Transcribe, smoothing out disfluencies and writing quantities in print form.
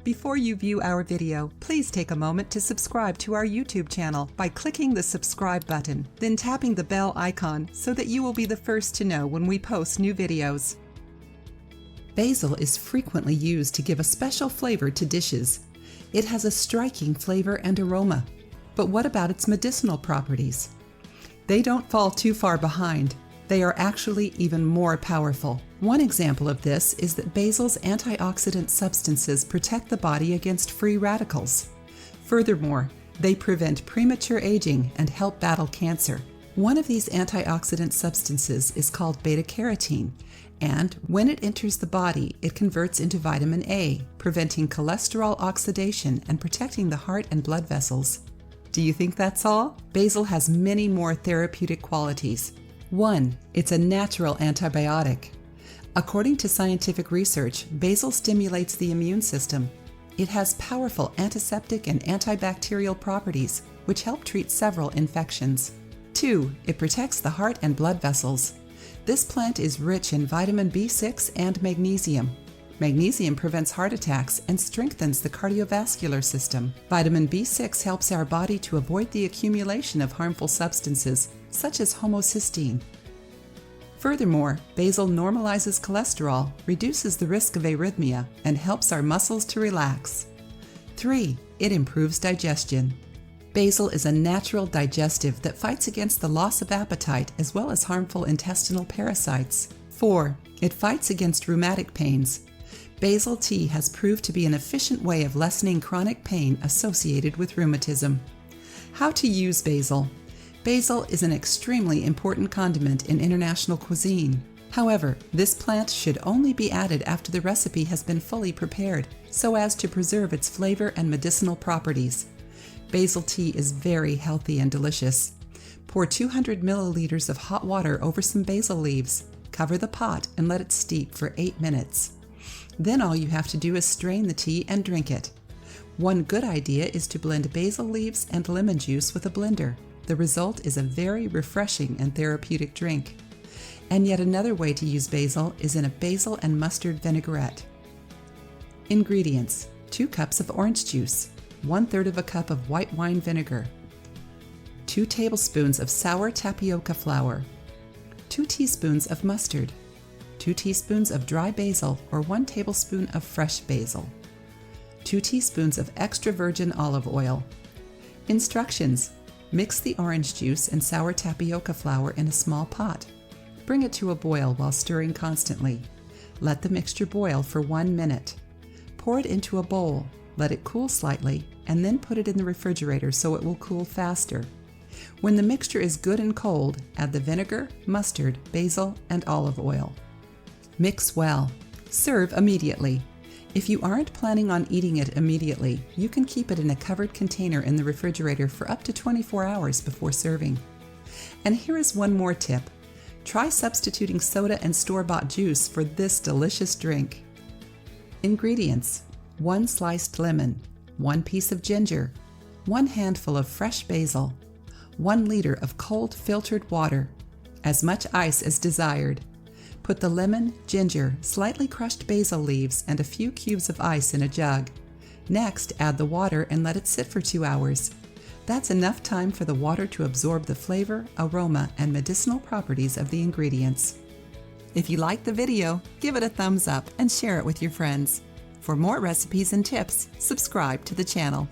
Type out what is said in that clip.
Before you view our video, please take a moment to subscribe to our YouTube channel by clicking the subscribe button, then tapping the bell icon so that you will be the first to know when we post new videos. Basil is frequently used to give a special flavor to dishes. It has a striking flavor and aroma. But what about its medicinal properties? They don't fall too far behind. They are actually even more powerful. One example of this is that basil's antioxidant substances protect the body against free radicals. Furthermore, they prevent premature aging and help battle cancer. One of these antioxidant substances is called beta-carotene, and when it enters the body, it converts into vitamin A, preventing cholesterol oxidation and protecting the heart and blood vessels. Do you think that's all? Basil has many more therapeutic qualities. 1. It's a natural antibiotic. According to scientific research, basil stimulates the immune system. It has powerful antiseptic and antibacterial properties, which help treat several infections. 2. It protects the heart and blood vessels. This plant is rich in vitamin B6 and magnesium. Magnesium prevents heart attacks and strengthens the cardiovascular system. Vitamin B6 helps our body to avoid the accumulation of harmful substances, such as homocysteine. Furthermore, basil normalizes cholesterol, reduces the risk of arrhythmia, and helps our muscles to relax. 3. It improves digestion. Basil is a natural digestive that fights against the loss of appetite as well as harmful intestinal parasites. 4. It fights against rheumatic pains. Basil tea has proved to be an efficient way of lessening chronic pain associated with rheumatism. How to use basil. Basil is an extremely important condiment in international cuisine. However, this plant should only be added after the recipe has been fully prepared, so as to preserve its flavor and medicinal properties. Basil tea is very healthy and delicious. Pour 200 milliliters of hot water over some basil leaves. Cover the pot and let it steep for 8 minutes. Then all you have to do is strain the tea and drink it. One good idea is to blend basil leaves and lemon juice with a blender. The result is a very refreshing and therapeutic drink. And yet another way to use basil is in a basil and mustard vinaigrette. Ingredients: 2 cups of orange juice, 1/3 of a cup of white wine vinegar, 2 tablespoons of sour tapioca flour, 2 teaspoons of mustard, 2 teaspoons of dry basil or 1 tablespoon of fresh basil, 2 teaspoons of extra virgin olive oil. Instructions: mix the orange juice and sour tapioca flour in a small pot. Bring it to a boil while stirring constantly. Let the mixture boil for 1 minute. Pour it into a bowl, let it cool slightly, and then put it in the refrigerator so it will cool faster. When the mixture is good and cold, add the vinegar, mustard, basil, and olive oil. Mix well. Serve immediately. If you aren't planning on eating it immediately, you can keep it in a covered container in the refrigerator for up to 24 hours before serving. And here is one more tip. Try substituting soda and store-bought juice for this delicious drink. Ingredients: 1 sliced lemon, 1 piece of ginger, 1 handful of fresh basil, 1 liter of cold filtered water, as much ice as desired. Put the lemon, ginger, slightly crushed basil leaves, and a few cubes of ice in a jug. Next, add the water and let it sit for 2 hours. That's enough time for the water to absorb the flavor, aroma, and medicinal properties of the ingredients. If you liked the video, give it a thumbs up and share it with your friends. For more recipes and tips, subscribe to the channel.